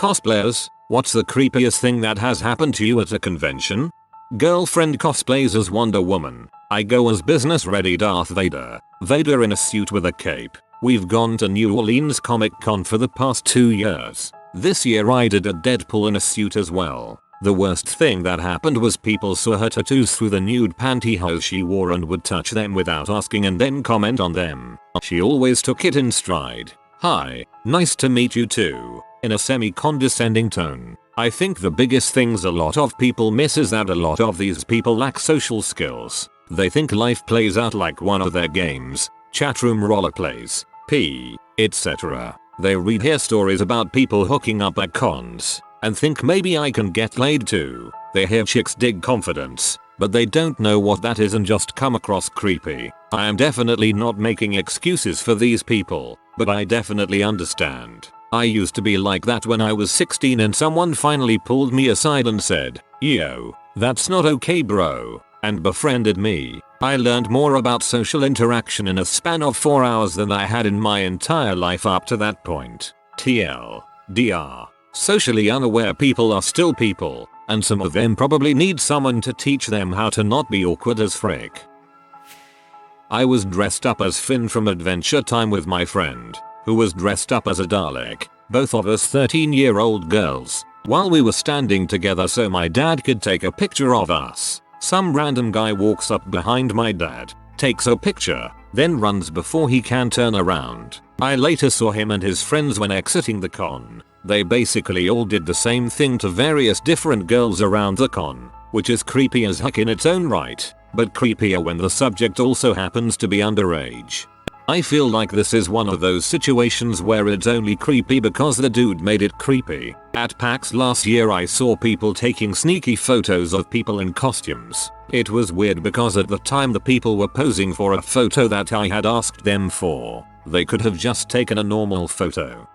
Cosplayers, what's the creepiest thing that has happened to you at a convention? Girlfriend cosplays as Wonder Woman. I go as business ready Darth Vader. Vader in a suit with a cape. We've gone to New Orleans Comic Con for the past 2 years. This year I did a Deadpool in a suit as well. The worst thing that happened was people saw her tattoos through the nude pantyhose she wore and would touch them without asking and then comment on them. She always took it in stride. "Hi, nice to meet you too," in a semi-condescending tone. I think the biggest things a lot of people miss is that a lot of these people lack social skills. They think life plays out like one of their games, chatroom roleplays, etc. They hear stories about people hooking up at cons and think maybe I can get laid too. They hear chicks dig confidence, but they don't know what that is and just come across creepy. I am definitely not making excuses for these people, but I definitely understand. I used to be like that when I was 16 and someone finally pulled me aside and said, "Yo, that's not okay bro," and befriended me. I learned more about social interaction in a span of 4 hours than I had in my entire life up to that point. TLDR. Socially unaware people are still people, and some of them probably need someone to teach them how to not be awkward as frick. I was dressed up as Finn from Adventure Time with my friend, who was dressed up as a Dalek, both of us 13-year-old girls, while we were standing together so my dad could take a picture of us. Some random guy walks up behind my dad, takes a picture, then runs before he can turn around. I later saw him and his friends when exiting the con. They basically all did the same thing to various different girls around the con, which is creepy as heck in its own right, but creepier when the subject also happens to be underage. I feel like this is one of those situations where it's only creepy because the dude made it creepy. At PAX last year I saw people taking sneaky photos of people in costumes. It was weird because at the time the people were posing for a photo that I had asked them for. They could have just taken a normal photo.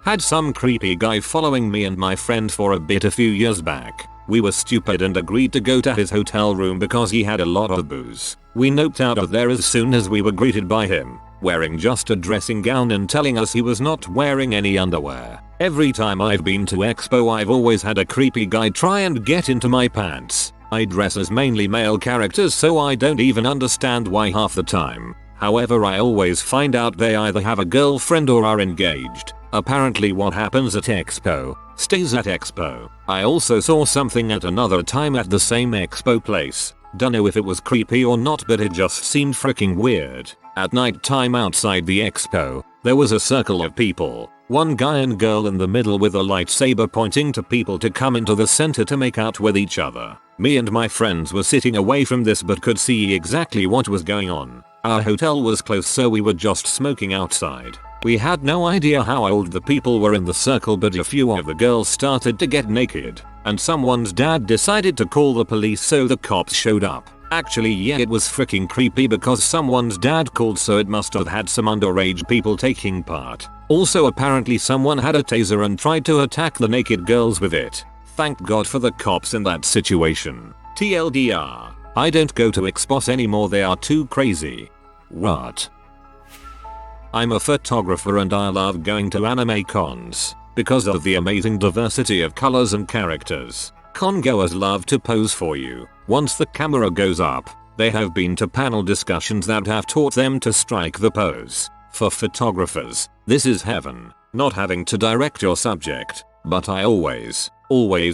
Had some creepy guy following me and my friend for a bit a few years back. We were stupid and agreed to go to his hotel room because he had a lot of booze. We noped out of there as soon as we were greeted by him, wearing just a dressing gown and telling us he was not wearing any underwear. Every time I've been to Expo I've always had a creepy guy try and get into my pants. I dress as mainly male characters so I don't even understand why half the time. However, I always find out they either have a girlfriend or are engaged. Apparently what happens at Expo stays at Expo. I also saw something at another time at the same Expo place. Dunno if it was creepy or not, but it just seemed freaking weird. At night time outside the Expo, there was a circle of people. One guy and girl in the middle with a lightsaber pointing to people to come into the center to make out with each other. Me and my friends were sitting away from this but could see exactly what was going on. Our hotel was close so we were just smoking outside. We had no idea how old the people were in the circle, but a few of the girls started to get naked, and someone's dad decided to call the police so the cops showed up. Actually yeah, it was freaking creepy because someone's dad called so it must have had some underage people taking part. Also apparently someone had a taser and tried to attack the naked girls with it. Thank God for the cops in that situation. TLDR. I don't go to expos anymore, they are too crazy. What? I'm a photographer and I love going to anime cons because of the amazing diversity of colors and characters. Con goers love to pose for you. Once the camera goes up, they have been to panel discussions that have taught them to strike the pose. For photographers, this is heaven, not having to direct your subject, but I always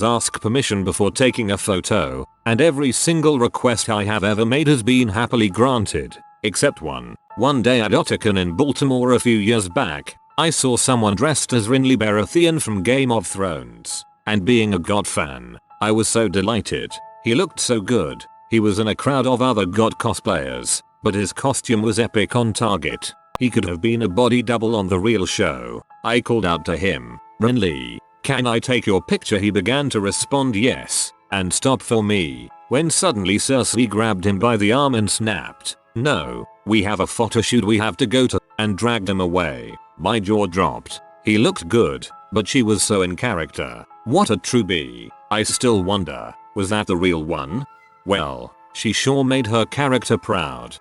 ask permission before taking a photo, and every single request I have ever made has been happily granted, except one. One day at Otakon in Baltimore a few years back, I saw someone dressed as Renly Baratheon from Game of Thrones, and being a God fan, I was so delighted. He looked so good. He was in a crowd of other God cosplayers, but his costume was epic on target. He could have been a body double on the real show. I called out to him, "Renly, can I take your picture?" He began to respond yes, and stop for me, when suddenly Cersei grabbed him by the arm and snapped, "No, we have a photo shoot we have to go to," and dragged him away. My jaw dropped. He looked good, but she was so in character. What a true B. I still wonder, was that the real one? Well, she sure made her character proud.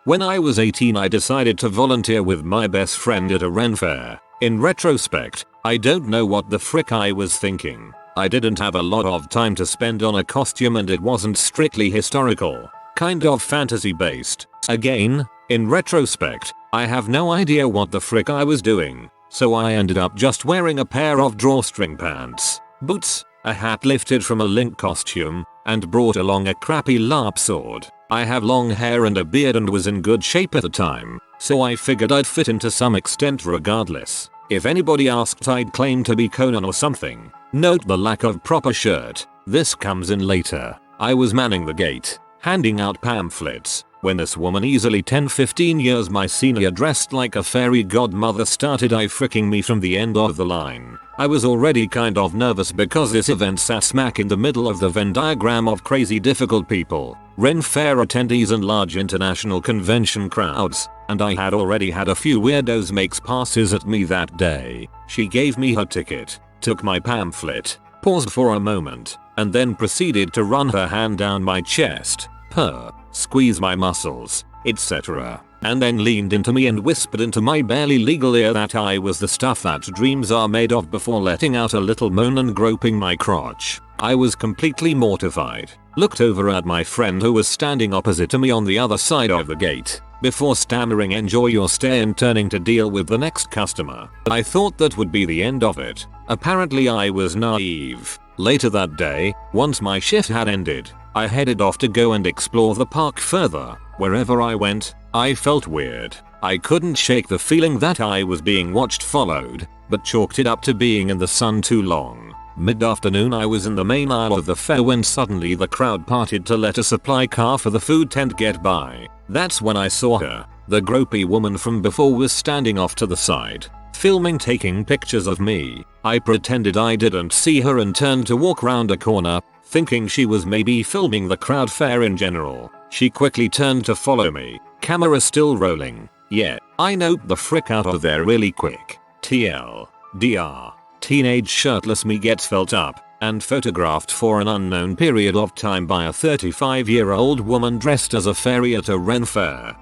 When I was 18 I decided to volunteer with my best friend at a Ren fair. In retrospect, I don't know what the frick I was thinking. I didn't have a lot of time to spend on a costume and it wasn't strictly historical. Kind of fantasy based. Again, in retrospect, I have no idea what the frick I was doing, so I ended up just wearing a pair of drawstring pants, boots, a hat lifted from a Link costume, and brought along a crappy LARP sword. I have long hair and a beard and was in good shape at the time, so I figured I'd fit in to some extent regardless. If anybody asked, I'd claim to be Conan or something. Note the lack of proper shirt. This comes in later. I was manning the gate, handing out pamphlets, when this woman, easily 10-15 years my senior, dressed like a fairy godmother, started eye-fricking me from the end of the line. I was already kind of nervous because this event sat smack in the middle of the Venn diagram of crazy difficult people, Ren Fair attendees and large international convention crowds, and I had already had a few weirdos make passes at me that day. She gave me her ticket, took my pamphlet, paused for a moment, and then proceeded to run her hand down my chest, purr, squeeze my muscles, etc. And then leaned into me and whispered into my barely legal ear that I was the stuff that dreams are made of, before letting out a little moan and groping my crotch. I was completely mortified, looked over at my friend who was standing opposite to me on the other side of the gate, before stammering "enjoy your stay" and turning to deal with the next customer. I thought that would be the end of it. Apparently I was naive. Later that day, once my shift had ended, I headed off to go and explore the park further. Wherever I went, I felt weird. I couldn't shake the feeling that I was being watched, followed, but chalked it up to being in the sun too long. Mid-afternoon I was in the main aisle of the fair when suddenly the crowd parted to let a supply car for the food tent get by. That's when I saw her. The gropey woman from before was standing off to the side, filming, taking pictures of me. I pretended I didn't see her and turned to walk round a corner, thinking she was maybe filming the crowd fair in general. She quickly turned to follow me, camera still rolling. Yeah, I noped the frick out of there really quick. TLDR. Teenage shirtless me gets felt up and photographed for an unknown period of time by a 35-year-old woman dressed as a fairy at a Ren fair.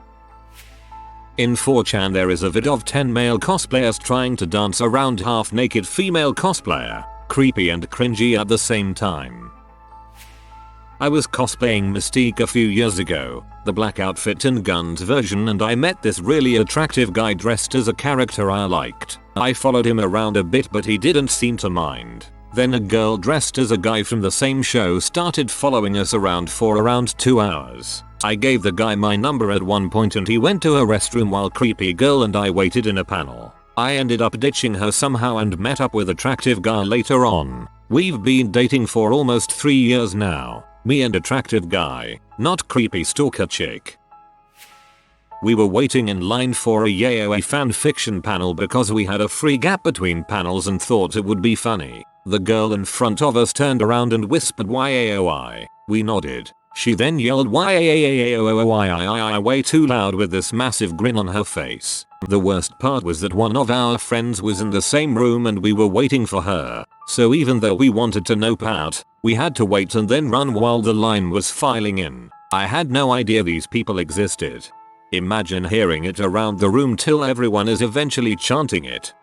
In 4chan there is a vid of 10 male cosplayers trying to dance around half-naked female cosplayer, creepy and cringy at the same time. I was cosplaying Mystique a few years ago, the black outfit and guns version, and I met this really attractive guy dressed as a character I liked. I followed him around a bit but he didn't seem to mind. Then a girl dressed as a guy from the same show started following us around for around 2 hours. I gave the guy my number at one point and he went to a restroom while creepy girl and I waited in a panel. I ended up ditching her somehow and met up with attractive guy later on. We've been dating for almost 3 years now. Me and attractive guy, not creepy stalker chick. We were waiting in line for a yaoi fanfiction panel because we had a free gap between panels and thought it would be funny. The girl in front of us turned around and whispered "YAOI." We nodded. She then yelled "YAOI" way too loud with this massive grin on her face. The worst part was that one of our friends was in the same room and we were waiting for her. So even though we wanted to nope out, we had to wait and then run while the line was filing in. I had no idea these people existed. Imagine hearing it around the room till everyone is eventually chanting it.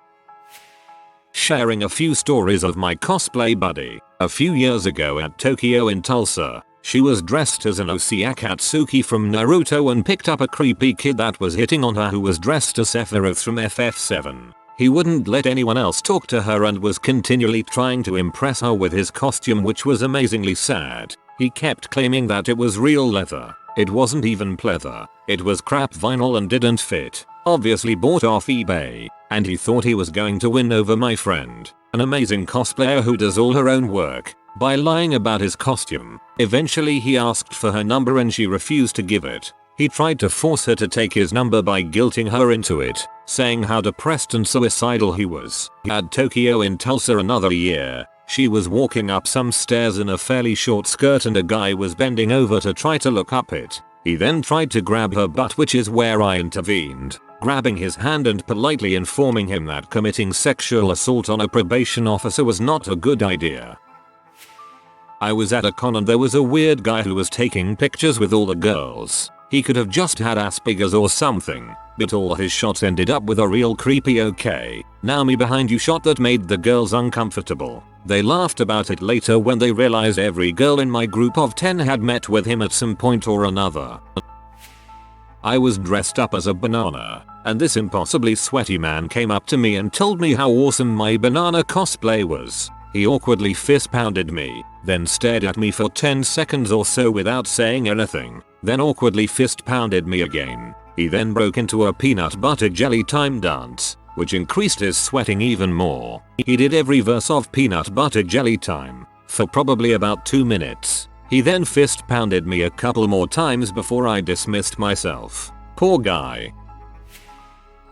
Sharing a few stories of my cosplay buddy. A few years ago at Tokyo in Tulsa, she was dressed as an OC Akatsuki from Naruto and picked up a creepy kid that was hitting on her who was dressed as Sephiroth from FF7. He wouldn't let anyone else talk to her and was continually trying to impress her with his costume, which was amazingly sad. He kept claiming that it was real leather. It wasn't even pleather. It was crap vinyl and didn't fit. Obviously bought off eBay. And he thought he was going to win over my friend, an amazing cosplayer who does all her own work, by lying about his costume. Eventually he asked for her number and she refused to give it. He tried to force her to take his number by guilting her into it, saying how depressed and suicidal he was. At Tokyo in Tulsa another year, she was walking up some stairs in a fairly short skirt and a guy was bending over to try to look up it. He then tried to grab her butt, which is where I intervened, grabbing his hand and politely informing him that committing sexual assault on a probation officer was not a good idea. I was at a con and there was a weird guy who was taking pictures with all the girls. He could have just had Asperger's or something. but all his shots ended up with a real creepy okay, now me behind you shot that made the girls uncomfortable. They laughed about it later when they realized every girl in my group of 10 had met with him at some point or another. I was dressed up as a banana, and this impossibly sweaty man came up to me and told me how awesome my banana cosplay was. He awkwardly fist pounded me, then stared at me for 10 seconds or so without saying anything, then awkwardly fist pounded me again. He then broke into a peanut butter jelly time dance, which increased his sweating even more. He did every verse of peanut butter jelly time for probably about 2 minutes. He then fist pounded me a couple more times before I dismissed myself. Poor guy.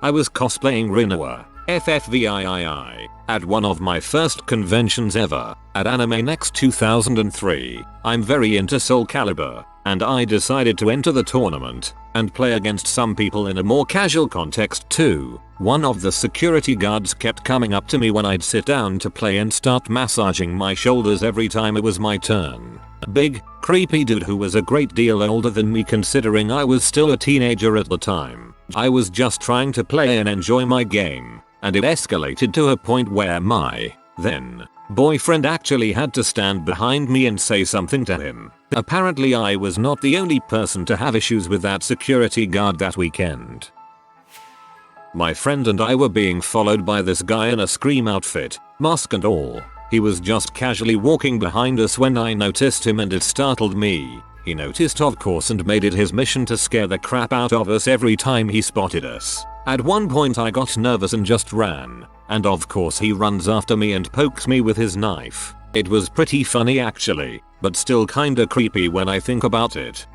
I was cosplaying Rinoa, FFVIII, at one of my first conventions ever, at Anime Next 2003. I'm very into Soul Calibur, and I decided to enter the tournament and play against some people in a more casual context too. One of the security guards kept coming up to me when I'd sit down to play and start massaging my shoulders every time it was my turn. A big, creepy dude who was a great deal older than me considering I was still a teenager at the time. I was just trying to play and enjoy my game, and it escalated to a point where my then boyfriend actually had to stand behind me and say something to him. Apparently I was not the only person to have issues with that security guard that weekend. My friend and I were being followed by this guy in a Scream outfit, mask and all. He was just casually walking behind us when I noticed him and it startled me. He noticed of course and made it his mission to scare the crap out of us every time he spotted us. At one point I got nervous and just ran, and of course he runs after me and pokes me with his knife. It was pretty funny actually, but still kinda creepy when I think about it.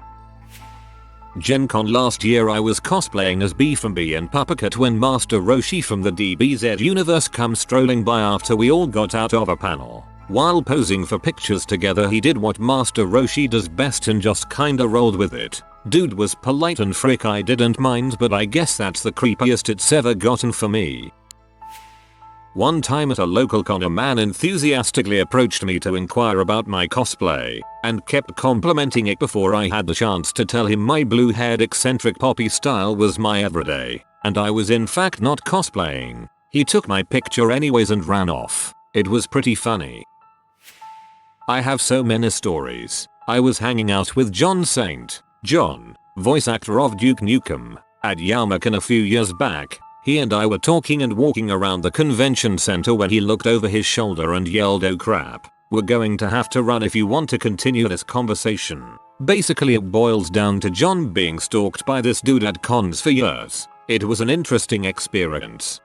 Gen Con last year I was cosplaying as B from B and Puppet when Master Roshi from the DBZ universe comes strolling by after we all got out of a panel. While posing for pictures together he did what Master Roshi does best and just kinda rolled with it. Dude was polite and frick I didn't mind, but I guess that's the creepiest it's ever gotten for me. One time at a local con a man enthusiastically approached me to inquire about my cosplay, and kept complimenting it before I had the chance to tell him my blue-haired eccentric poppy style was my everyday, and I was in fact not cosplaying. He took my picture anyways and ran off. It was pretty funny. I have so many stories. I was hanging out with John Saint, John, voice actor of Duke Nukem, at Yaumacan a few years back. He and I were talking and walking around the convention center when he looked over his shoulder and yelled, "Oh crap, we're going to have to run if you want to continue this conversation." Basically it boils down to John being stalked by this dude at cons for years. It was an interesting experience.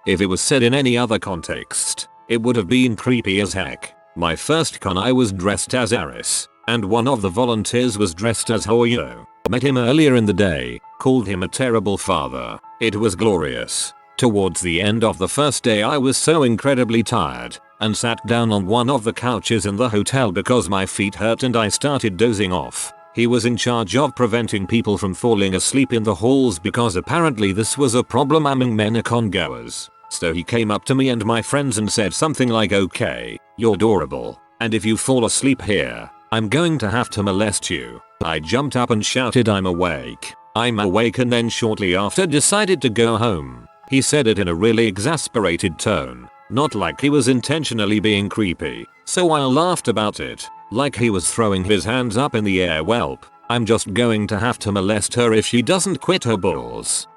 If it was said in any other context, it would have been creepy as heck. My first con I was dressed as Aris, and one of the volunteers was dressed as Hoyo. Met him earlier in the day, called him a terrible father. It was glorious. Towards the end of the first day I was so incredibly tired, and sat down on one of the couches in the hotel because my feet hurt and I started dozing off. He was in charge of preventing people from falling asleep in the halls because apparently this was a problem among men con goers. So he came up to me and my friends and said something like, "Okay, you're adorable, and if you fall asleep here, I'm going to have to molest you." I jumped up and shouted, "I'm awake. I'm awake," and then shortly after decided to go home. He said it in a really exasperated tone, not like he was intentionally being creepy, so I laughed about it, like he was throwing his hands up in the air. "Welp, I'm just going to have to molest her if she doesn't quit her balls."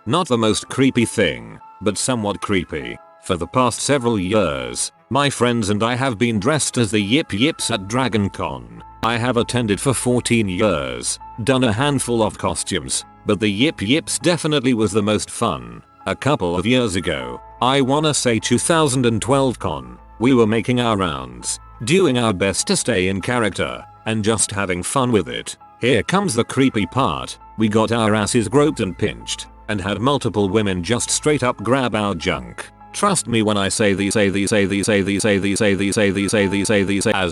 Not the most creepy thing, but somewhat creepy. For the past several years, my friends and I have been dressed as the Yip Yips at Dragon Con. I have attended for 14 years, done a handful of costumes, but the Yip Yips definitely was the most fun. A couple of years ago, I wanna say 2012 con, we were making our rounds, doing our best to stay in character, and just having fun with it. Here comes the creepy part. We got our asses groped and pinched, and had multiple women just straight up grab our junk. Trust me when I say these. As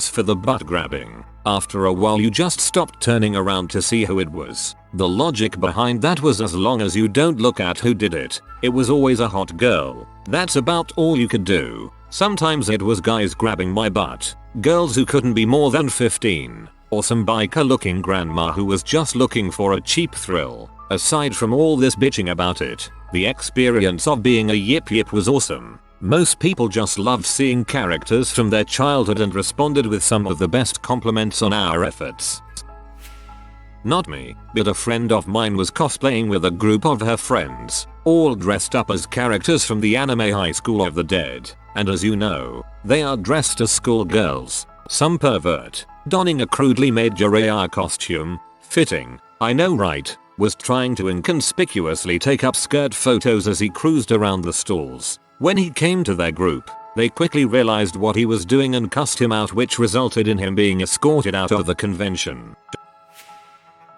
for the butt grabbing, after a while you just stopped turning around to see who it was. The logic behind that was as long as you don't look at who did it, it was always a hot girl. That's about all you could do. Sometimes it was guys grabbing my butt, girls who couldn't be more than 15. or some biker looking grandma who was just looking for a cheap thrill. Aside from all this bitching about it, the experience of being a yip yip was awesome. Most people just loved seeing characters from their childhood and responded with some of the best compliments on our efforts. Not me, but a friend of mine was cosplaying with a group of her friends, all dressed up as characters from the anime High School of the Dead, and as you know, they are dressed as schoolgirls. Some pervert, donning a crudely made Jiraiya costume, fitting, I know right, was trying to inconspicuously take up skirt photos as he cruised around the stalls. When he came to their group, they quickly realized what he was doing and cussed him out, which resulted in him being escorted out of the convention.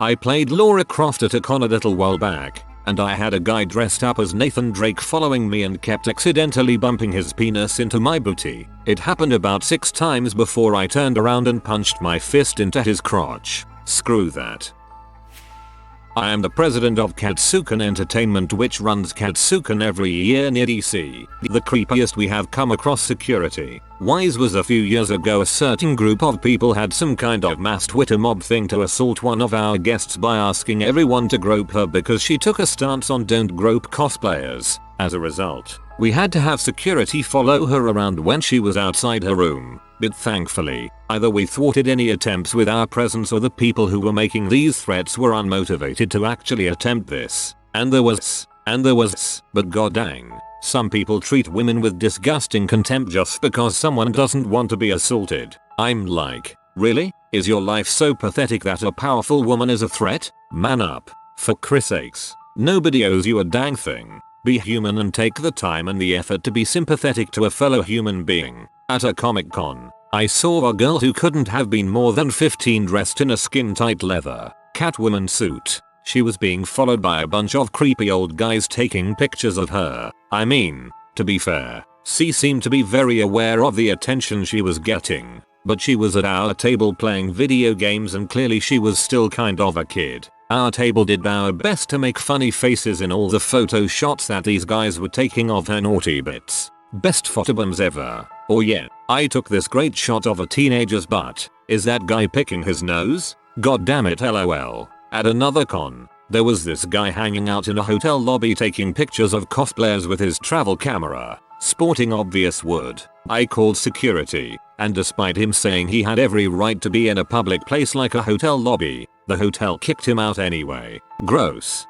I played Lara Croft at a con a little while back, and I had a guy dressed up as Nathan Drake following me and kept accidentally bumping his penis into my booty. It happened about 6 times before I turned around and punched my fist into his crotch. Screw that. I am the president of Katsukan Entertainment, which runs Katsukan every year near DC. The creepiest we have come across security wise was a few years ago. A certain group of people had some kind of mass Twitter mob thing to assault one of our guests by asking everyone to grope her because she took a stance on don't grope cosplayers. As a result, we had to have security follow her around when she was outside her room. But thankfully, either we thwarted any attempts with our presence or the people who were making these threats were unmotivated to actually attempt this. And there was, but goddang, some people treat women with disgusting contempt just because someone doesn't want to be assaulted. I'm like, really? Is your life so pathetic that a powerful woman is a threat? Man up, for Christ's sakes. Nobody owes you a dang thing. Be human and take the time and the effort to be sympathetic to a fellow human being. At a Comic Con, I saw a girl who couldn't have been more than 15 dressed in a skin-tight leather Catwoman suit. She was being followed by a bunch of creepy old guys taking pictures of her. I mean, to be fair, she seemed to be very aware of the attention she was getting, but she was at our table playing video games and clearly she was still kind of a kid. Our table did our best to make funny faces in all the photo shots that these guys were taking of her naughty bits. Best photobombs ever. Oh yeah, I took this great shot of a teenager's butt. Is that guy picking his nose? God damn it, lol. At another con, there was this guy hanging out in a hotel lobby taking pictures of cosplayers with his travel camera, sporting obvious wood. I called security, and despite him saying he had every right to be in a public place like a hotel lobby, the hotel kicked him out anyway. Gross.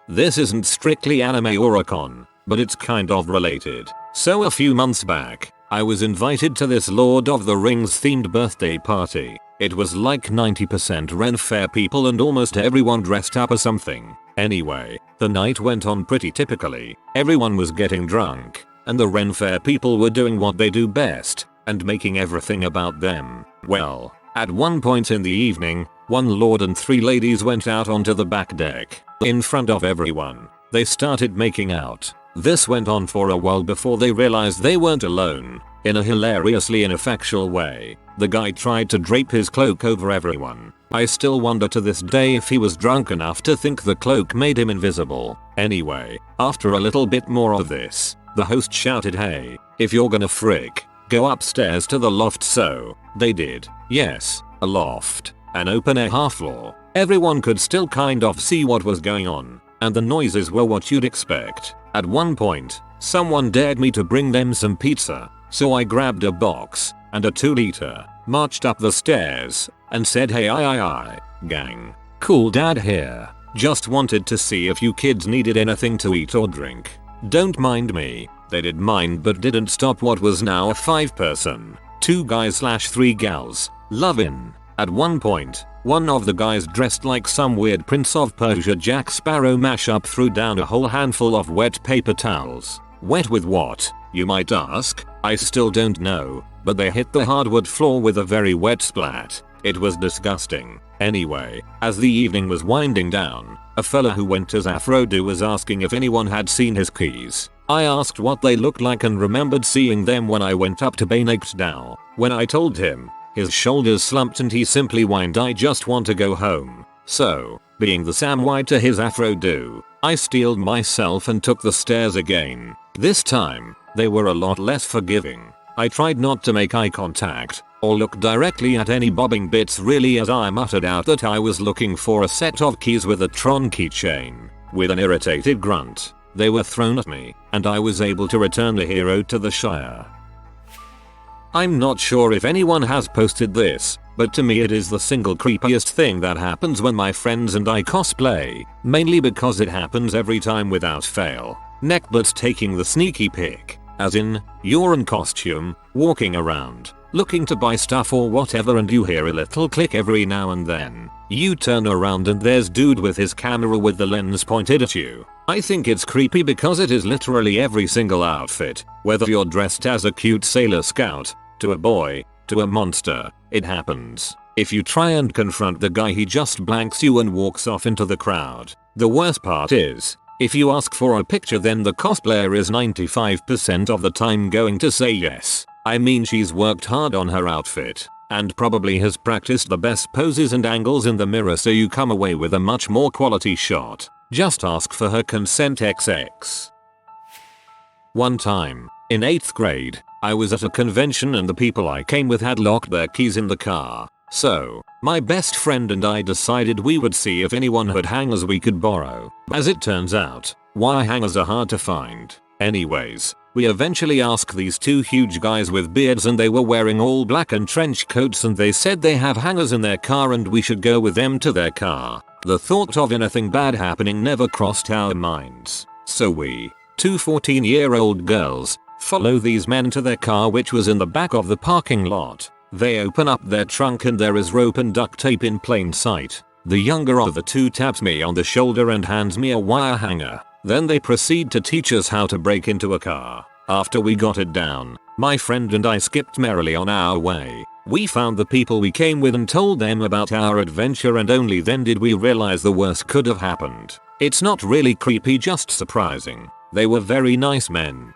This isn't strictly anime or a con, but it's kind of related. So a few months back, I was invited to this Lord of the Rings themed birthday party. It was like 90% Ren Fair people and almost everyone dressed up as something. Anyway, the night went on pretty typically. Everyone was getting drunk, and the Ren Fair people were doing what they do best, and making everything about them. Well, at one point in the evening, one lord and 3 ladies went out onto the back deck. In front of everyone, they started making out. This went on for a while before they realized they weren't alone. In a hilariously ineffectual way, the guy tried to drape his cloak over everyone. I still wonder to this day if he was drunk enough to think the cloak made him invisible. Anyway, after a little bit more of this, the host shouted, "Hey, if you're gonna frick, go upstairs to the loft." So, they did. Yes, a loft. An open air half floor. Everyone could still kind of see what was going on, and the noises were what you'd expect. At one point, someone dared me to bring them some pizza, so I grabbed a box and a 2-liter, marched up the stairs, and said, "Hey, I, gang. Cool dad here. Just wanted to see if you kids needed anything to eat or drink. Don't mind me." They did mind but didn't stop what was now a 5-person, 2 guys/3 gals, love-in. At one point, one of the guys dressed like some weird Prince of Persia Jack Sparrow mashup threw down a whole handful of wet paper towels. Wet with what, you might ask? I still don't know, but they hit the hardwood floor with a very wet splat. It was disgusting. Anyway, as the evening was winding down, a fella who went as Afro-Do was asking if anyone had seen his keys. I asked what they looked like and remembered seeing them when I went up to Benedict now. When I told him, his shoulders slumped and he simply whined, "I just want to go home." So, being the Sam White to his Afro-Do, I steeled myself and took the stairs again. This time, they were a lot less forgiving. I tried not to make eye contact, or look directly at any bobbing bits really as I muttered out that I was looking for a set of keys with a Tron keychain. With an irritated grunt, they were thrown at me, and I was able to return the hero to the Shire. I'm not sure if anyone has posted this, but to me it is the single creepiest thing that happens when my friends and I cosplay, mainly because it happens every time without fail. Neckbutts taking the sneaky pic, as in, you're in costume, walking around, looking to buy stuff or whatever, and you hear a little click every now and then. You turn around and there's dude with his camera with the lens pointed at you. I think it's creepy because it is literally every single outfit, whether you're dressed as a cute sailor scout, to a boy, to a monster, it happens. If you try and confront the guy, he just blanks you and walks off into the crowd. The worst part is, if you ask for a picture, then the cosplayer is 95% of the time going to say yes. I mean, she's worked hard on her outfit, and probably has practiced the best poses and angles in the mirror, so you come away with a much more quality shot. Just ask for her consent XX. One time, in 8th grade, I was at a convention and the people I came with had locked their keys in the car. So, my best friend and I decided we would see if anyone had hangers we could borrow. As it turns out, wire hangers are hard to find. Anyways, we eventually asked these two huge guys with beards, and they were wearing all black and trench coats, and they said they have hangers in their car and we should go with them to their car. The thought of anything bad happening never crossed our minds. So we, two 14-year-old girls, follow these men to their car, which was in the back of the parking lot. They open up their trunk and there is rope and duct tape in plain sight. The younger of the two taps me on the shoulder and hands me a wire hanger. Then they proceed to teach us how to break into a car. After we got it down, my friend and I skipped merrily on our way. We found the people we came with and told them about our adventure, and only then did we realize the worst could have happened. It's not really creepy, just surprising. They were very nice men.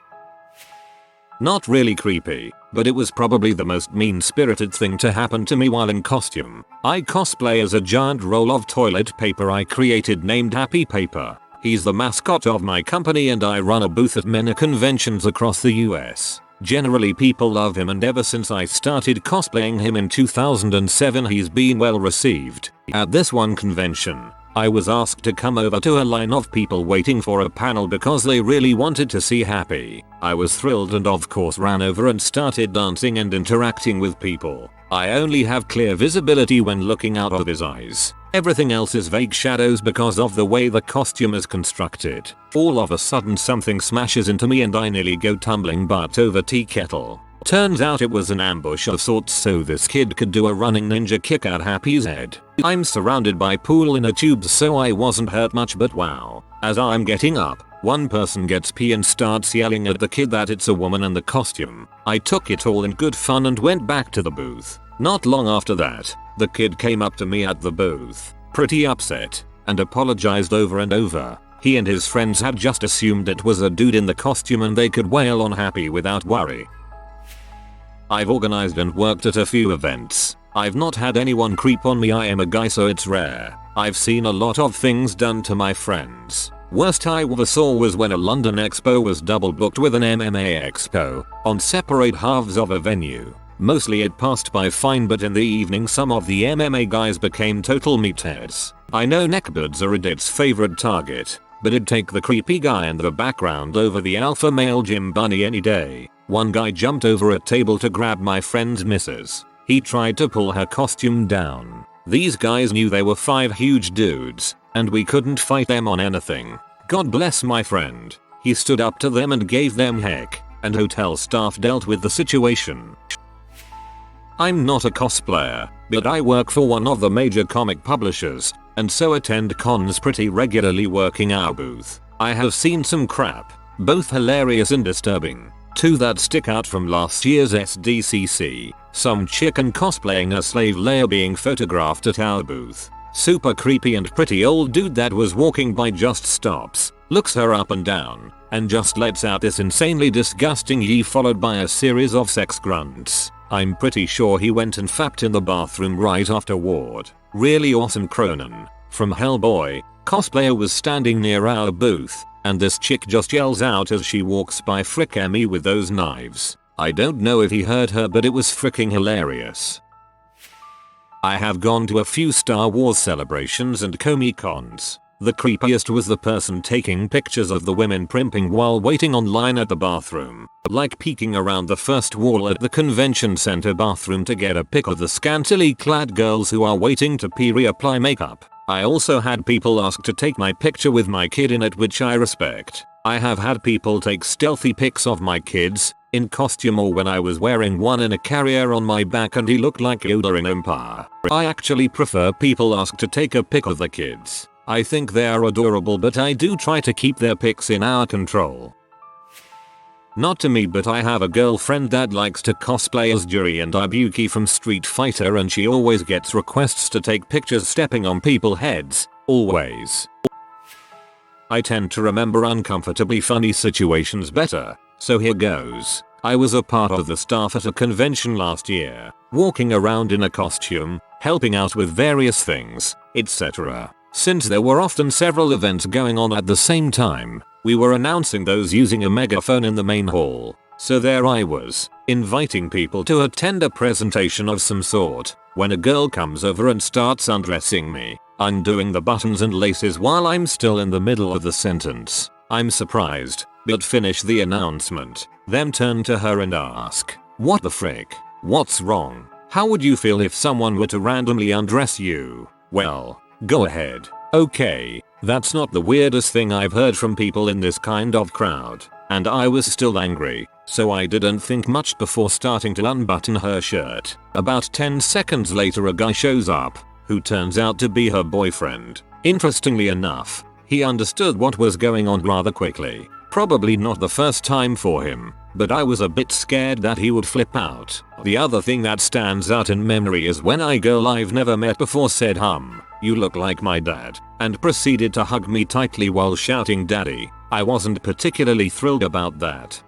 Not really creepy, but it was probably the most mean-spirited thing to happen to me while in costume. I cosplay as a giant roll of toilet paper I created named Happy Paper. He's the mascot of my company and I run a booth at many conventions across the US. Generally people love him, and ever since I started cosplaying him in 2007 he's been well received. At this one convention, I was asked to come over to a line of people waiting for a panel because they really wanted to see Happy. I was thrilled and of course ran over and started dancing and interacting with people. I only have clear visibility when looking out of his eyes. Everything else is vague shadows because of the way the costume is constructed. All of a sudden something smashes into me and I nearly go tumbling butt over tea kettle. Turns out it was an ambush of sorts, so this kid could do a running ninja kick at Happy's head. I'm surrounded by pool inner tubes, so I wasn't hurt much, but wow. As I'm getting up, one person gets pee and starts yelling at the kid that it's a woman in the costume. I took it all in good fun and went back to the booth. Not long after that, the kid came up to me at the booth, pretty upset, and apologized over and over. He and his friends had just assumed it was a dude in the costume and they could wail on Happy without worry. I've organized and worked at a few events. I've not had anyone creep on me, I am a guy so it's rare. I've seen a lot of things done to my friends. Worst I ever saw was when a London expo was double booked with an MMA expo on separate halves of a venue. Mostly it passed by fine, but in the evening some of the MMA guys became total meatheads. I know neckbeards are Reddit's favorite target, but it'd take the creepy guy in the background over the alpha male gym bunny any day. One guy jumped over a table to grab my friend's missus. He tried to pull her costume down. These guys knew they were 5 huge dudes, and we couldn't fight them on anything. God bless my friend. He stood up to them and gave them heck, and hotel staff dealt with the situation. I'm not a cosplayer, but I work for one of the major comic publishers, and so attend cons pretty regularly working our booth. I have seen some crap, both hilarious and disturbing. 2 that stick out from last year's SDCC. Some chicken cosplaying a slave Leia being photographed at our booth. Super creepy and pretty old dude that was walking by just stops, looks her up and down, and just lets out this insanely disgusting yee followed by a series of sex grunts. I'm pretty sure he went and fapped in the bathroom right afterward. Really awesome. Cronin from Hellboy cosplayer was standing near our booth, and this chick just yells out as she walks by, "Frick me with those knives." I don't know if he heard her, but it was freaking hilarious. I have gone to a few Star Wars celebrations and Comic-Cons. The creepiest was the person taking pictures of the women primping while waiting online at the bathroom, like peeking around the first wall at the convention center bathroom to get a pic of the scantily clad girls who are waiting to reapply makeup. I also had people ask to take my picture with my kid in it, which I respect. I have had people take stealthy pics of my kids, in costume or when I was wearing one in a carrier on my back and he looked like Yoda in Empire. I actually prefer people ask to take a pic of the kids. I think they are adorable, but I do try to keep their pics in our control. Not to me, but I have a girlfriend that likes to cosplay as Yuri and Ibuki from Street Fighter, and she always gets requests to take pictures stepping on people's heads. Always. I tend to remember uncomfortably funny situations better, so here goes. I was a part of the staff at a convention last year, walking around in a costume, helping out with various things, etc. Since there were often several events going on at the same time, we were announcing those using a megaphone in the main hall. So there I was, inviting people to attend a presentation of some sort, when a girl comes over and starts undressing me, undoing the buttons and laces while I'm still in the middle of the sentence. I'm surprised, but finish the announcement, then turn to her and ask, "What the frick? What's wrong? How would you feel if someone were to randomly undress you?" Well, go ahead. Okay, that's not the weirdest thing I've heard from people in this kind of crowd, and I was still angry, so I didn't think much before starting to unbutton her shirt. About 10 seconds later a guy shows up, who turns out to be her boyfriend. Interestingly enough, he understood what was going on rather quickly. Probably not the first time for him, but I was a bit scared that he would flip out. The other thing that stands out in memory is when a girl I've never met before said, "You look like my dad," and proceeded to hug me tightly while shouting "Daddy." I wasn't particularly thrilled about that.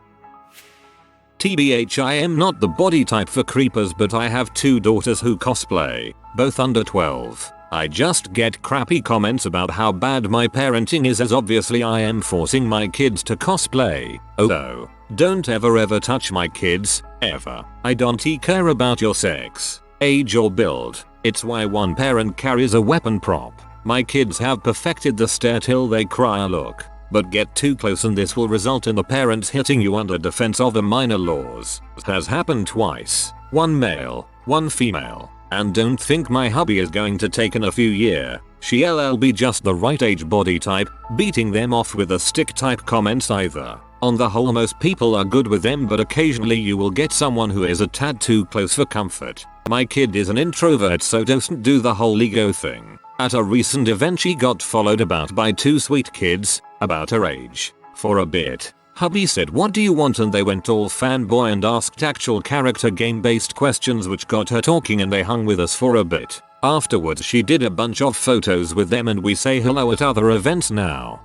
TBH, I am not the body type for creepers, but I have 2 daughters who cosplay, both under 12. I just get crappy comments about how bad my parenting is, as obviously I am forcing my kids to cosplay. Oh, don't ever touch my kids, ever. I don't care about your sex, age or build. It's why one parent carries a weapon prop. My kids have perfected the stare till they cry look, but get too close and this will result in the parents hitting you under defense of the minor laws. It has happened twice, one male, one female. And don't think my hubby is going to take in a few years. She'll be just the right age body type, beating them off with the stick type comments either. On the whole, most people are good with them, but occasionally you will get someone who is a tad too close for comfort. My kid is an introvert, so doesn't do the whole ego thing. At a recent event she got followed about by 2 sweet kids, about her age. For a bit, hubby said, "What do you want?" and they went all fanboy and asked actual character game based questions, which got her talking, and they hung with us for a bit. Afterwards she did a bunch of photos with them and we say hello at other events now.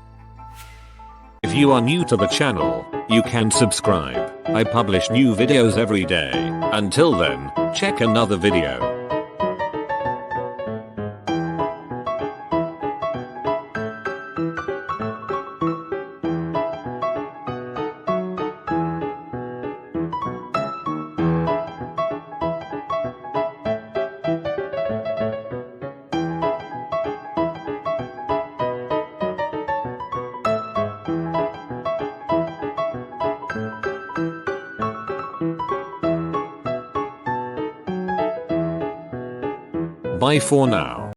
If you are new to the channel, you can subscribe. I publish new videos every day. Until then, check another video. Bye for now.